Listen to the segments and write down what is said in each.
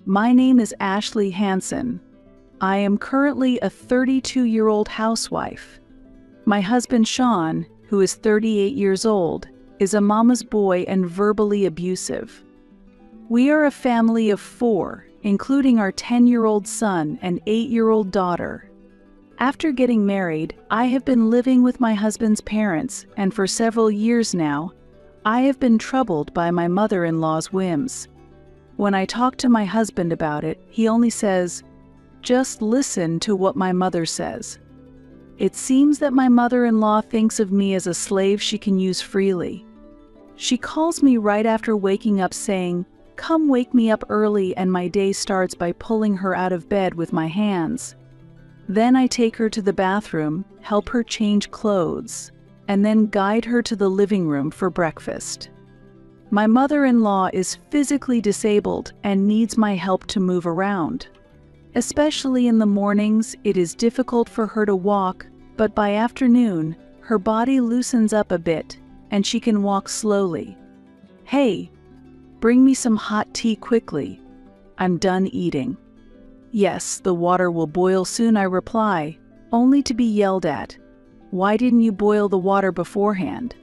My name is Ashley Hansen. I am currently a 32-year-old housewife. My husband Sean, who is 38 years old, is a mama's boy and verbally abusive. We are a family of 4, including our 10-year-old son and 8-year-old daughter. After getting married, I have been living with my husband's parents, and for several years now, I have been troubled by my mother-in-law's whims. When I talk to my husband about it, he only says, "Just listen to what my mother says." It seems that my mother-in-law thinks of me as a slave she can use freely. She calls me right after waking up saying, "Come wake me up early," and my day starts by pulling her out of bed with my hands. Then I take her to the bathroom, help her change clothes, and then guide her to the living room for breakfast. My mother-in-law is physically disabled and needs my help to move around. Especially in the mornings, it is difficult for her to walk, but by afternoon, her body loosens up a bit, and she can walk slowly. "Hey, bring me some hot tea quickly. I'm done eating." "Yes, the water will boil soon," I reply, only to be yelled at. "Why didn't you boil the water beforehand?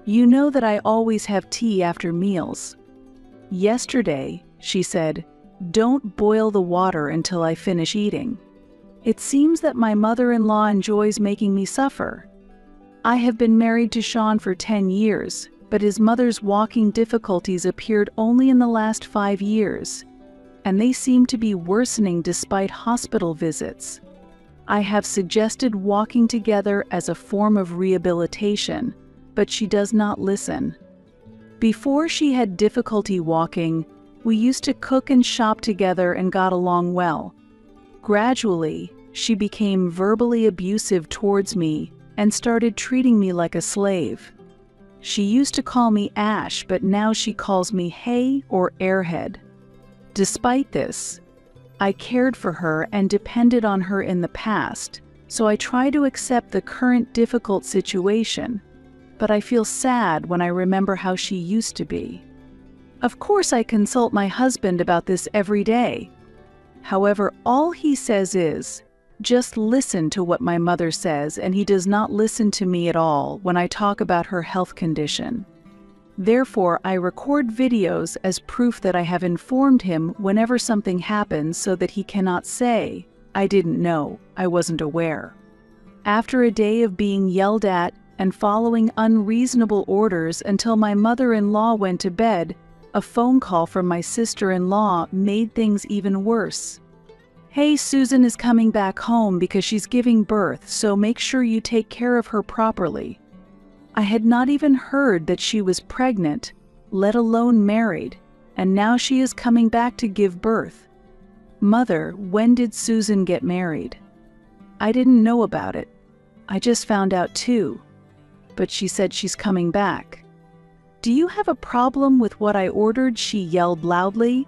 You know that I always have tea after meals." "Yesterday," she said, "don't boil the water until I finish eating." It seems that my mother-in-law enjoys making me suffer. I have been married to Sean for 10 years, but his mother's walking difficulties appeared only in the last 5 years, and they seem to be worsening despite hospital visits. I have suggested walking together as a form of rehabilitation, but she does not listen. Before she had difficulty walking, we used to cook and shop together and got along well. Gradually, she became verbally abusive towards me and started treating me like a slave. She used to call me Ash, but now she calls me Hey or Airhead. Despite this, I cared for her and depended on her in the past, so I try to accept the current difficult situation, but I feel sad when I remember how she used to be. Of course, I consult my husband about this every day. However, all he says is, "Just listen to what my mother says," and he does not listen to me at all when I talk about her health condition. Therefore, I record videos as proof that I have informed him whenever something happens so that he cannot say, "I didn't know, I wasn't aware." After a day of being yelled at and following unreasonable orders until my mother-in-law went to bed, a phone call from my sister-in-law made things even worse. "Hey, Susan is coming back home because she's giving birth, so make sure you take care of her properly." I had not even heard that she was pregnant, let alone married, and now she is coming back to give birth. "Mother, when did Susan get married?" "I didn't know about it. I just found out too. But she said she's coming back." "Do you have a problem with what I ordered?" she yelled loudly.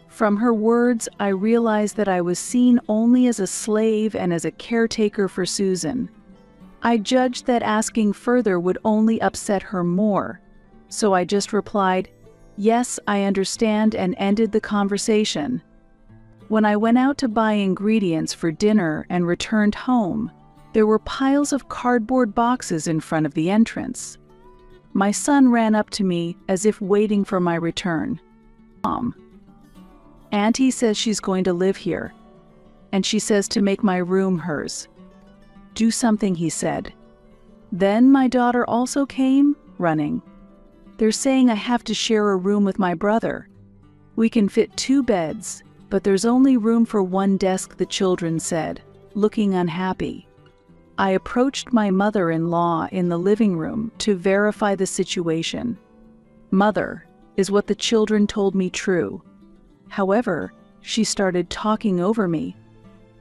From her words, I realized that I was seen only as a slave and as a caretaker for Susan. I judged that asking further would only upset her more, so I just replied, "Yes, I understand," and ended the conversation. When I went out to buy ingredients for dinner and returned home, there were piles of cardboard boxes in front of the entrance. My son ran up to me as if waiting for my return. "Mom, Auntie says she's going to live here, and she says to make my room hers. Do something," he said. Then my daughter also came, running. "They're saying I have to share a room with my brother. We can fit 2 beds, but there's only room for 1 desk," the children said, looking unhappy. I approached my mother-in-law in the living room to verify the situation. "Mother, is what the children told me true?" However, she started talking over me.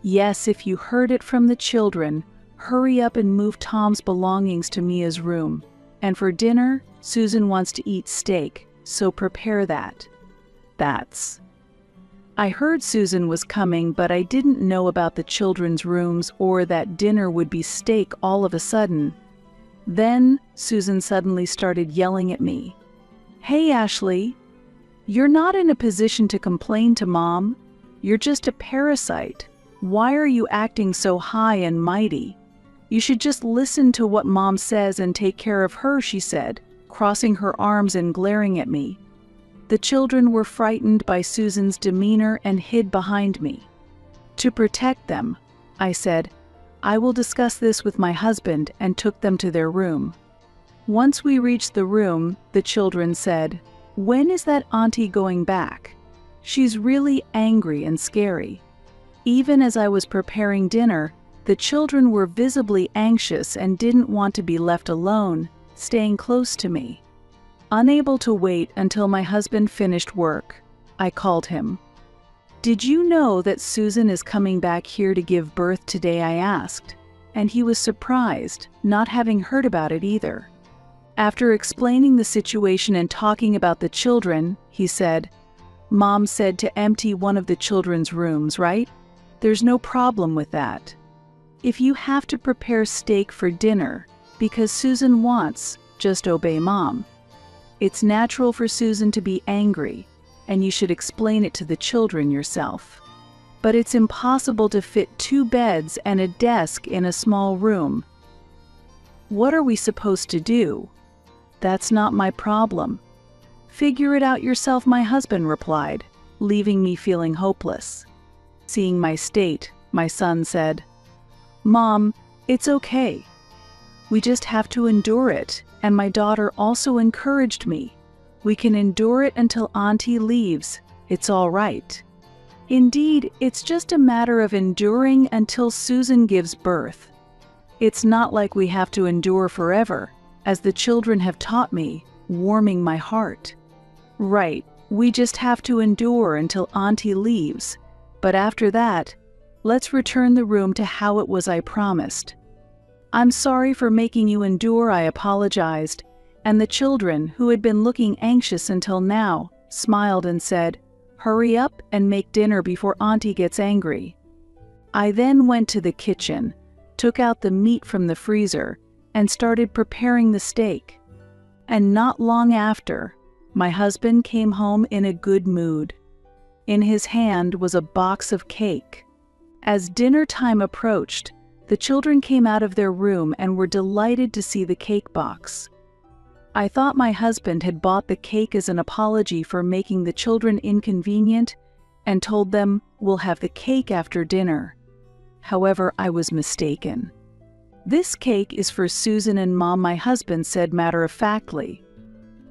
"Yes, if you heard it from the children, hurry up and move Tom's belongings to Mia's room. And for dinner, Susan wants to eat steak, so prepare that." That's. I heard Susan was coming, but I didn't know about the children's rooms or that dinner would be steak all of a sudden. Then Susan suddenly started yelling at me. "Hey, Ashley, "You're not in a position to complain to Mom. You're just a parasite. Why are you acting so high and mighty? You should just listen to what Mom says and take care of her," she said, crossing her arms and glaring at me. The children were frightened by Susan's demeanor and hid behind me. To protect them, I said, "I will discuss this with my husband," and took them to their room. Once we reached the room, the children said, "When is that auntie going back? She's really angry and scary." Even as I was preparing dinner, the children were visibly anxious and didn't want to be left alone, staying close to me. Unable to wait until my husband finished work, I called him. "Did you know that Susan is coming back here to give birth today?" I asked, and he was surprised, not having heard about it either. After explaining the situation and talking about the children, he said, "Mom said to empty one of the children's rooms, right? There's no problem with that. If you have to prepare steak for dinner because Susan wants, just obey Mom. It's natural for Susan to be angry, and you should explain it to the children yourself. But it's impossible to fit 2 beds and a desk in a small room. What are we supposed to do?" "That's not my problem." "Figure it out yourself," my husband replied, leaving me feeling hopeless. Seeing my state, my son said, "Mom, it's okay. We just have to endure it," and my daughter also encouraged me. "We can endure it until Auntie leaves. It's all right." Indeed, it's just a matter of enduring until Susan gives birth. It's not like we have to endure forever, as the children have taught me, warming my heart. Right, we just have to endure until Auntie leaves, but after that, let's return the room to how it was I promised. "I'm sorry for making you endure," I apologized, and the children, who had been looking anxious until now, smiled and said, "Hurry up and make dinner before Auntie gets angry." I then went to the kitchen, took out the meat from the freezer, and started preparing the steak. And not long after, my husband came home in a good mood. In his hand was a box of cake. As dinner time approached, the children came out of their room and were delighted to see the cake box. I thought my husband had bought the cake as an apology for making the children inconvenient and told them, "We'll have the cake after dinner." However, I was mistaken. "This cake is for Susan and Mom," my husband said matter-of-factly.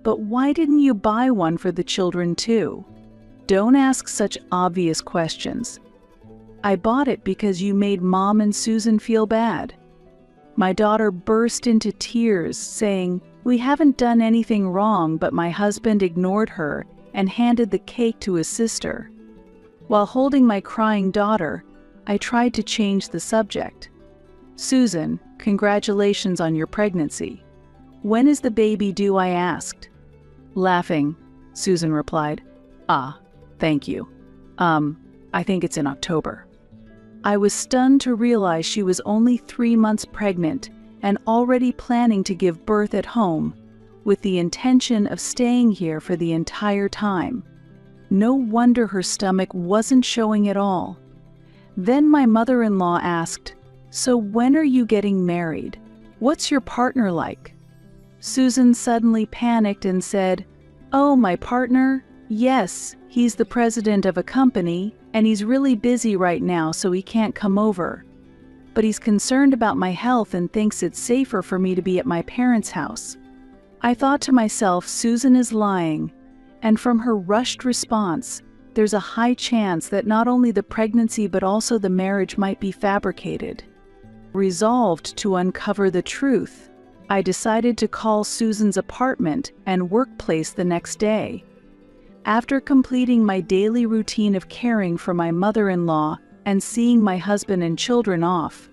"But why didn't you buy one for the children too? Don't ask such obvious questions." "I bought it because you made Mom and Susan feel bad." My daughter burst into tears, saying, "We haven't done anything wrong," but my husband ignored her and handed the cake to his sister. While holding my crying daughter, I tried to change the subject. "Susan, congratulations on your pregnancy. When is the baby due?" I asked. Laughing, Susan replied, "Ah, thank you. I think it's in October." I was stunned to realize she was only 3 months pregnant and already planning to give birth at home, with the intention of staying here for the entire time. No wonder her stomach wasn't showing at all. Then my mother-in-law asked, "So when are you getting married? What's your partner like?" Susan suddenly panicked and said, "Oh, my partner? Yes, he's the president of a company, and he's really busy right now, so he can't come over. But he's concerned about my health and thinks it's safer for me to be at my parents' house." I thought to myself, Susan is lying, and from her rushed response, there's a high chance that not only the pregnancy but also the marriage might be fabricated. Resolved to uncover the truth, I decided to call Susan's apartment and workplace the next day. After completing my daily routine of caring for my mother-in-law and seeing my husband and children off,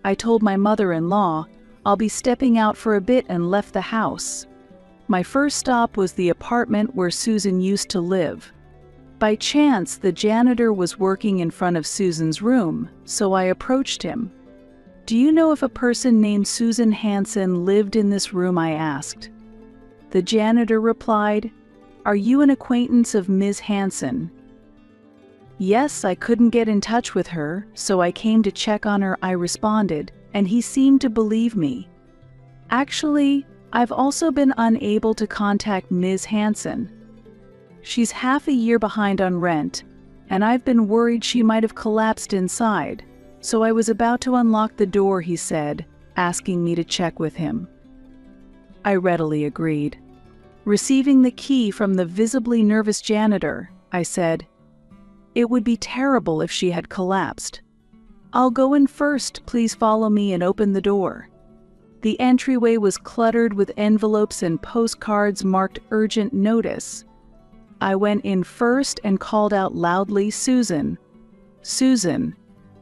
I told my mother-in-law I'll be stepping out for a bit and left the house. My first stop was the apartment where Susan used to live. By chance, the janitor was working in front of Susan's room, so I approached him. "Do you know if a person named Susan Hansen lived in this room?" I asked. The janitor replied, Are you an acquaintance of Ms. Hanson? Yes, I couldn't get in touch with her, so I came to check on her, I responded, and he seemed to believe me. Actually, I've also been unable to contact Ms. Hanson. She's half a year behind on rent, and I've been worried she might have collapsed inside, so I was about to unlock the door, he said, asking me to check with him. I readily agreed. Receiving the key from the visibly nervous janitor, I said, "It would be terrible if she had collapsed. I'll go in first, please follow me," and open the door. The entryway was cluttered with envelopes and postcards marked urgent notice. I went in first and called out loudly, "Susan! Susan!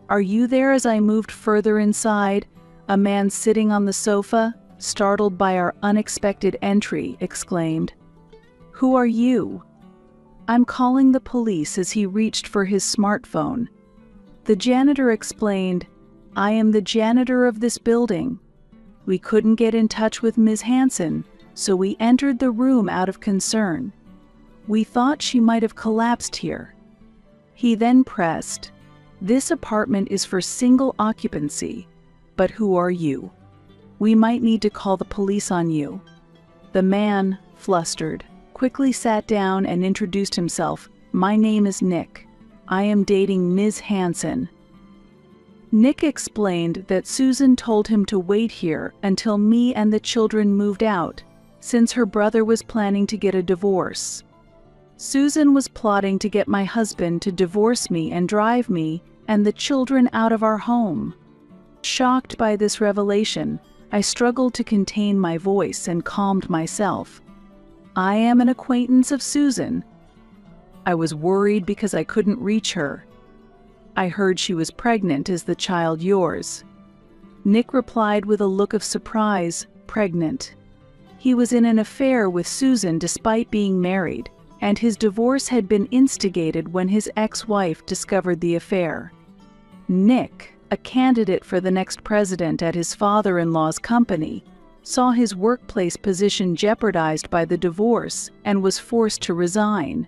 Are you there?" As I moved further inside, a man sitting on the sofa, startled by our unexpected entry, exclaimed, "Who are you?" "I'm calling the police," as he reached for his smartphone. The janitor explained, "I am the janitor of this building. We couldn't get in touch with Ms. Hanson, so we entered the room out of concern. We thought she might have collapsed here." He then pressed, "This apartment is for single occupancy, but who are you? We might need to call the police on you." The man, flustered, quickly sat down and introduced himself. "My name is Nick. I am dating Ms. Hanson." Nick explained that Susan told him to wait here until me and the children moved out, since her brother was planning to get a divorce. Susan was plotting to get my husband to divorce me and drive me and the children out of our home. Shocked by this revelation, I struggled to contain my voice and calmed myself. "I am an acquaintance of Susan. I was worried because I couldn't reach her. I heard she was pregnant. Is the child yours?" Nick replied with a look of surprise, "Pregnant." He was in an affair with Susan despite being married, and his divorce had been instigated when his ex-wife discovered the affair. Nick, a candidate for the next president at his father-in-law's company, saw his workplace position jeopardized by the divorce and was forced to resign.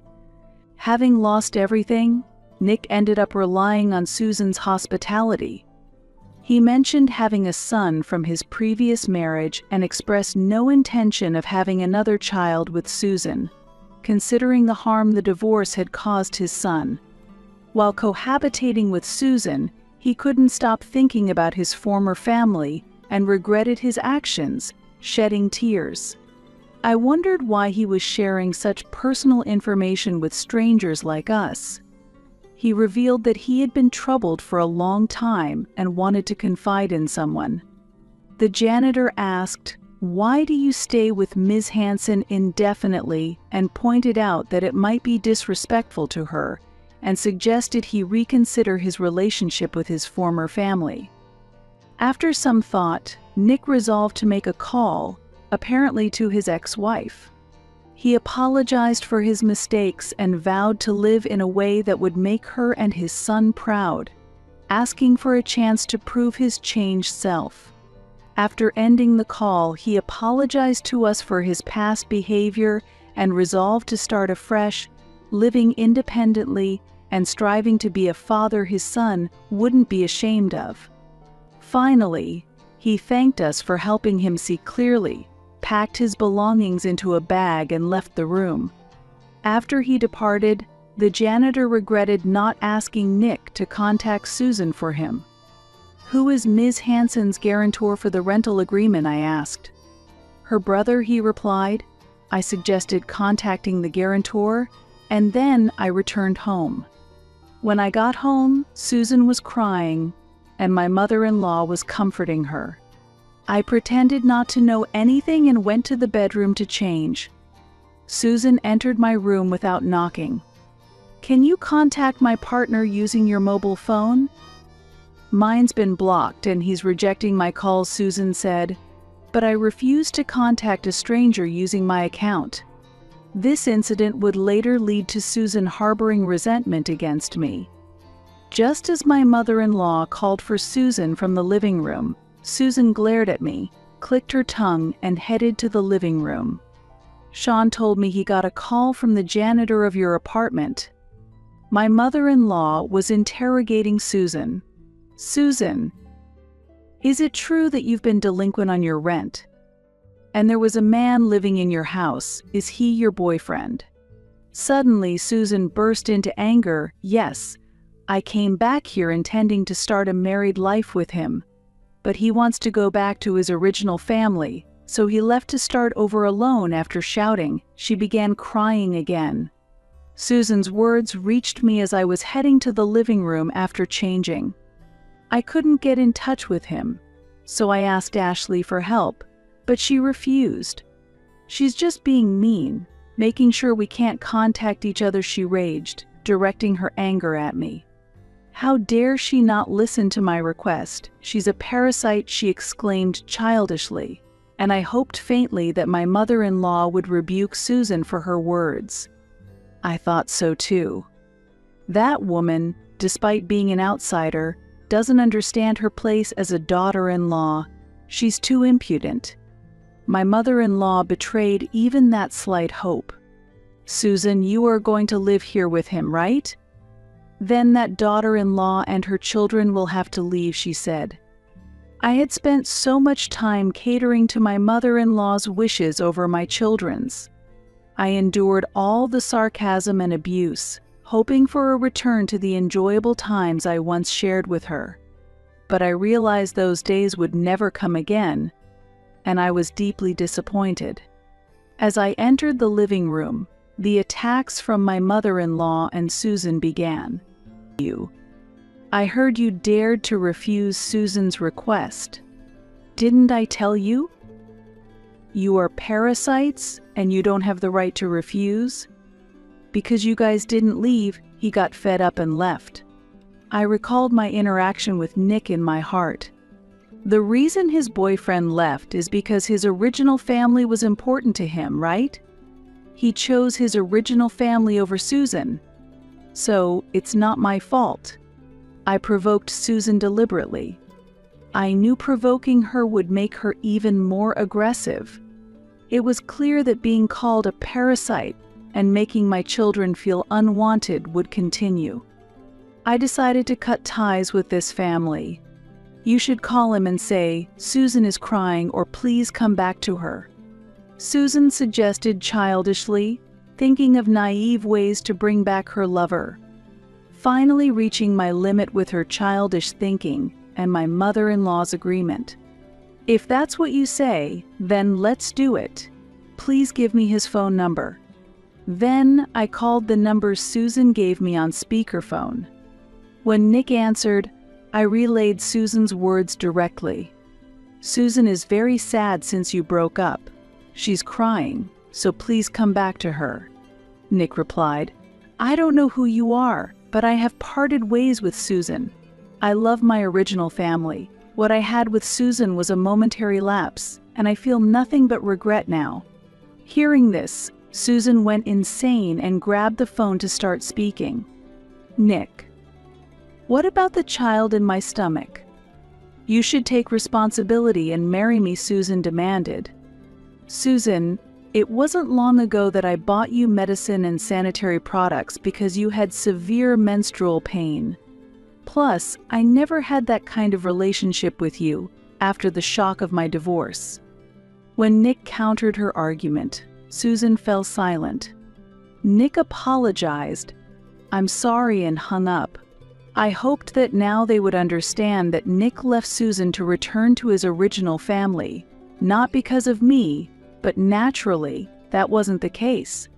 Having lost everything, Nick ended up relying on Susan's hospitality. He mentioned having a son from his previous marriage and expressed no intention of having another child with Susan, considering the harm the divorce had caused his son. While cohabitating with Susan, he couldn't stop thinking about his former family and regretted his actions, shedding tears. I wondered why he was sharing such personal information with strangers like us. He revealed that he had been troubled for a long time and wanted to confide in someone. The janitor asked, "Why do you stay with Ms. Hanson indefinitely?" and pointed out that it might be disrespectful to her, and suggested he reconsider his relationship with his former family. After some thought, Nick resolved to make a call, apparently to his ex-wife. He apologized for his mistakes and vowed to live in a way that would make her and his son proud, asking for a chance to prove his changed self. After ending the call, he apologized to us for his past behavior and resolved to start afresh, living independently and striving to be a father his son wouldn't be ashamed of. Finally, he thanked us for helping him see clearly, packed his belongings into a bag and left the room. After he departed, the janitor regretted not asking Nick to contact Susan for him. "Who is Ms. Hanson's guarantor for the rental agreement?" I asked. "Her brother," he replied. I suggested contacting the guarantor, and then I returned home. When I got home, Susan was crying, and my mother-in-law was comforting her. I pretended not to know anything and went to the bedroom to change. Susan entered my room without knocking. "Can you contact my partner using your mobile phone?" "Mine's been blocked and he's rejecting my calls," Susan said, "but I refused to contact a stranger using my account." This incident would later lead to Susan harboring resentment against me. Just as my mother-in-law called for Susan from the living room, Susan glared at me, clicked her tongue, and headed to the living room. Sean told me he got a call from the janitor of your apartment. My mother-in-law was interrogating Susan. Susan, is it true that you've been delinquent on your rent? And there was a man living in your house. Is he your boyfriend? Suddenly, Susan burst into anger. Yes, I came back here intending to start a married life with him. But he wants to go back to his original family, so he left to start over alone. After shouting, she began crying again. Susan's words reached me as I was heading to the living room after changing. I couldn't get in touch with him, so I asked Ashley for help, but she refused. She's just being mean, making sure we can't contact each other, she raged, directing her anger at me. How dare she not listen to my request? She's a parasite, she exclaimed childishly, and I hoped faintly that my mother-in-law would rebuke Susan for her words. I thought so too. That woman, despite being an outsider, doesn't understand her place as a daughter-in-law. She's too impudent. My mother-in-law betrayed even that slight hope. Susan, you are going to live here with him, right? Then that daughter-in-law and her children will have to leave, she said. I had spent so much time catering to my mother-in-law's wishes over my children's. I endured all the sarcasm and abuse, hoping for a return to the enjoyable times I once shared with her. But I realized those days would never come again, and I was deeply disappointed. As I entered the living room, the attacks from my mother-in-law and Susan began. I heard you dared to refuse Susan's request. Didn't I tell you? You are parasites and you don't have the right to refuse? Because you guys didn't leave, he got fed up and left. I recalled my interaction with Nick in my heart. The reason his boyfriend left is because his original family was important to him, right? He chose his original family over Susan. So, it's not my fault. I provoked Susan deliberately. I knew provoking her would make her even more aggressive. It was clear that being called a parasite and making my children feel unwanted would continue. I decided to cut ties with this family. You should call him and say, Susan is crying, or please come back to her. Susan suggested childishly, thinking of naive ways to bring back her lover. Finally reaching my limit with her childish thinking and my mother-in-law's agreement. If that's what you say, then let's do it. Please give me his phone number. Then I called the number Susan gave me on speakerphone. When Nick answered, I relayed Susan's words directly. Susan is very sad since you broke up. She's crying, so please come back to her. Nick replied, I don't know who you are, but I have parted ways with Susan. I love my original family. What I had with Susan was a momentary lapse, and I feel nothing but regret now. Hearing this, Susan went insane and grabbed the phone to start speaking. Nick, what about the child in my stomach? You should take responsibility and marry me, Susan demanded. Susan, it wasn't long ago that I bought you medicine and sanitary products because you had severe menstrual pain. Plus, I never had that kind of relationship with you after the shock of my divorce. When Nick countered her argument, Susan fell silent. Nick apologized. I'm sorry, and hung up. I hoped that now they would understand that Nick left Susan to return to his original family, not because of me, but naturally, that wasn't the case.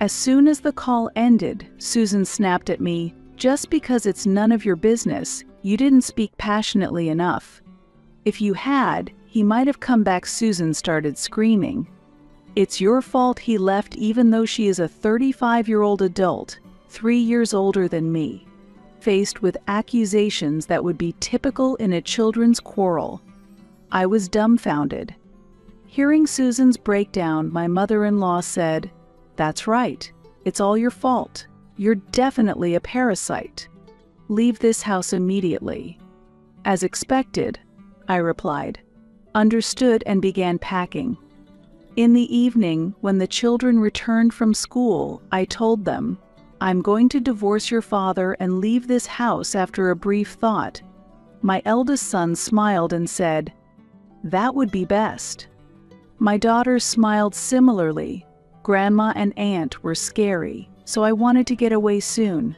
As soon as the call ended, Susan snapped at me, just because it's none of your business, you didn't speak passionately enough. If you had, he might have come back. Susan started screaming. It's your fault he left, even though she is a 35-year-old adult, 3 years older than me. Faced with accusations that would be typical in a children's quarrel, I was dumbfounded. Hearing Susan's breakdown, my mother-in-law said, That's right, it's all your fault. You're definitely a parasite. Leave this house immediately. As expected, I replied. Understood, and began packing. In the evening, when the children returned from school, I told them, "I'm going to divorce your father and leave this house." After a brief thought, my eldest son smiled and said, "That would be best." My daughters smiled similarly. Grandma and aunt were scary, so I wanted to get away soon.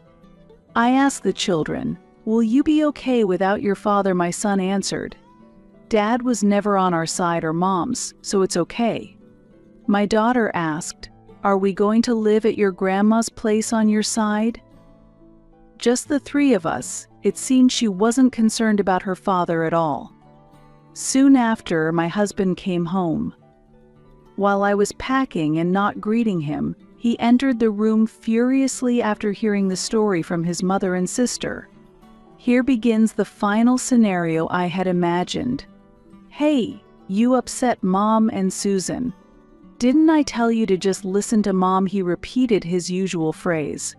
I asked the children, "Will you be okay without your father?" My son answered, "Dad was never on our side or Mom's, so it's okay." My daughter asked, "Are we going to live at your grandma's place on your side?" Just the three of us. It seemed she wasn't concerned about her father at all. Soon after, my husband came home. While I was packing and not greeting him, he entered the room furiously after hearing the story from his mother and sister. Here begins the final scenario I had imagined. "Hey, you upset Mom and Susan. Didn't I tell you to just listen to Mom?" He repeated his usual phrase.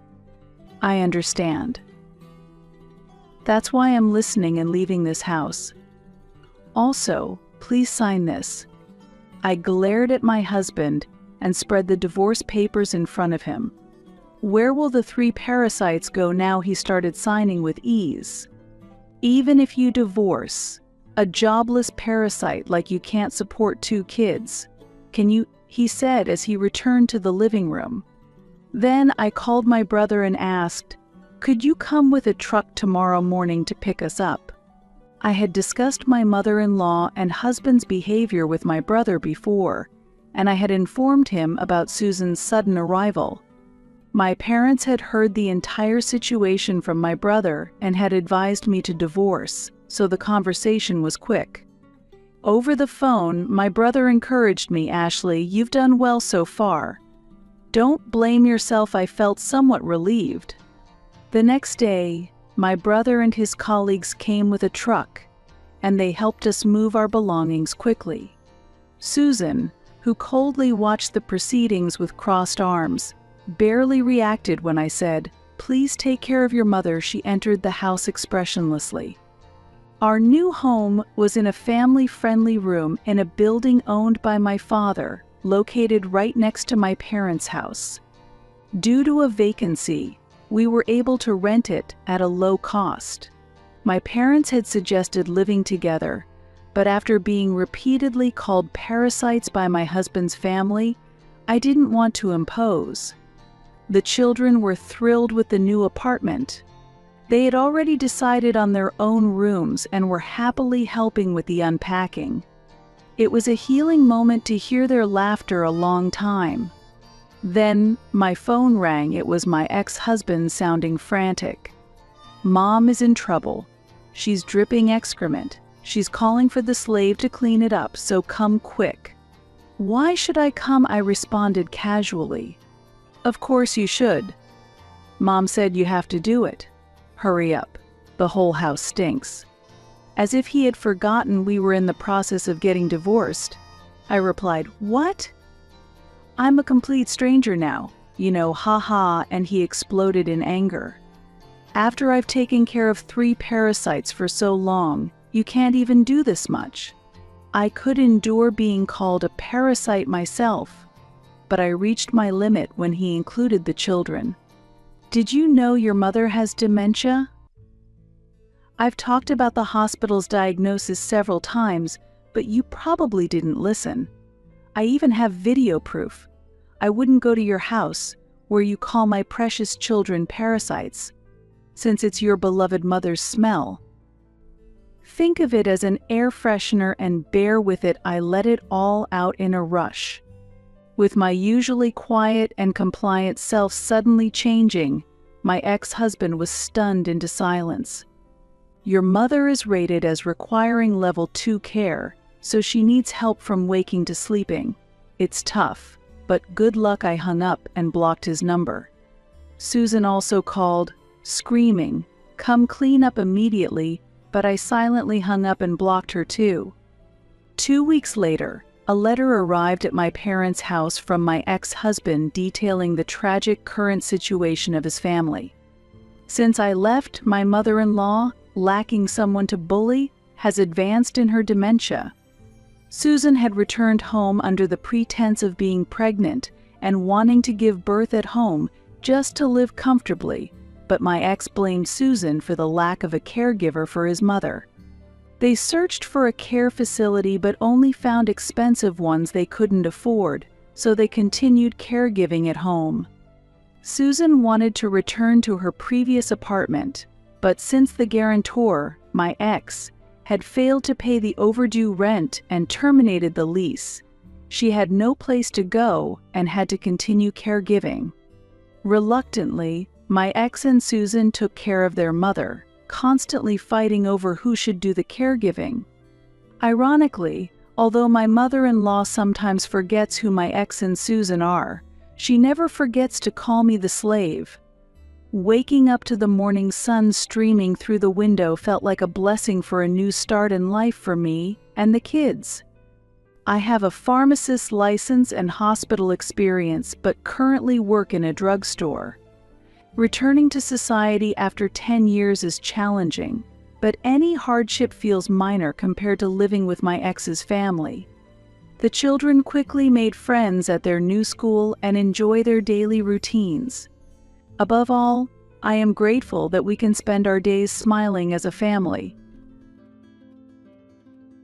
"I understand. That's why I'm listening and leaving this house. Also, please sign this." I glared at my husband and spread the divorce papers in front of him. "Where will the 3 parasites go now?" He started signing with ease. "Even if you divorce a jobless parasite like you can't support 2 kids, can you?" he said as he returned to the living room. Then I called my brother and asked, "Could you come with a truck tomorrow morning to pick us up?" I had discussed my mother-in-law and husband's behavior with my brother before, and I had informed him about Susan's sudden arrival. My parents had heard the entire situation from my brother and had advised me to divorce, so the conversation was quick. Over the phone, my brother encouraged me, "Ashley, you've done well so far. Don't blame yourself." I felt somewhat relieved. The next day, my brother and his colleagues came with a truck, and they helped us move our belongings quickly. Susan, who coldly watched the proceedings with crossed arms, barely reacted when I said, "Please take care of your mother." She entered the house expressionlessly. Our new home was in a family-friendly room in a building owned by my father, located right next to my parents' house. Due to a vacancy, we were able to rent it at a low cost. My parents had suggested living together, but after being repeatedly called parasites by my husband's family, I didn't want to impose. The children were thrilled with the new apartment. They had already decided on their own rooms and were happily helping with the unpacking. It was a healing moment to hear their laughter a long time. Then my phone rang. It was my ex-husband sounding frantic. "Mom is in trouble. She's dripping excrement. She's calling for the slave to clean it up, so come quick." "Why should I come?" I responded casually. "Of course you should. Mom said you have to do it. Hurry up. The whole house stinks." As if he had forgotten we were in the process of getting divorced, I replied, "What? I'm a complete stranger now, haha," and he exploded in anger. "After I've taken care of 3 parasites for so long, you can't even do this much." I could endure being called a parasite myself, but I reached my limit when he included the children. "Did you know your mother has dementia?" I've talked about the hospital's diagnosis several times, but you probably didn't listen. I even have video proof. I wouldn't go to your house, where you call my precious children parasites, since it's your beloved mother's smell. Think of it as an air freshener and bear with it. I let it all out in a rush. With my usually quiet and compliant self suddenly changing, my ex-husband was stunned into silence. "Your mother is rated as requiring level 2 care, so she needs help from waking to sleeping. It's tough, but good luck." I hung up and blocked his number. Susan also called, screaming, "Come clean up immediately," but I silently hung up and blocked her too. 2 weeks later, a letter arrived at my parents' house from my ex-husband detailing the tragic current situation of his family. Since I left, my mother-in-law, lacking someone to bully, has advanced in her dementia. Susan had returned home under the pretense of being pregnant and wanting to give birth at home just to live comfortably, but my ex blamed Susan for the lack of a caregiver for his mother. They searched for a care facility but only found expensive ones they couldn't afford, so they continued caregiving at home. Susan wanted to return to her previous apartment, but since the guarantor, my ex, had failed to pay the overdue rent and terminated the lease, she had no place to go and had to continue caregiving. Reluctantly, my ex and Susan took care of their mother, constantly fighting over who should do the caregiving. Ironically, although my mother-in-law sometimes forgets who my ex and Susan are, she never forgets to call me the slave. Waking up to the morning sun streaming through the window felt like a blessing for a new start in life for me and the kids. I have a pharmacist's license and hospital experience, but currently work in a drugstore. Returning to society after 10 years is challenging, but any hardship feels minor compared to living with my ex's family. The children quickly made friends at their new school and enjoy their daily routines. Above all, I am grateful that we can spend our days smiling as a family.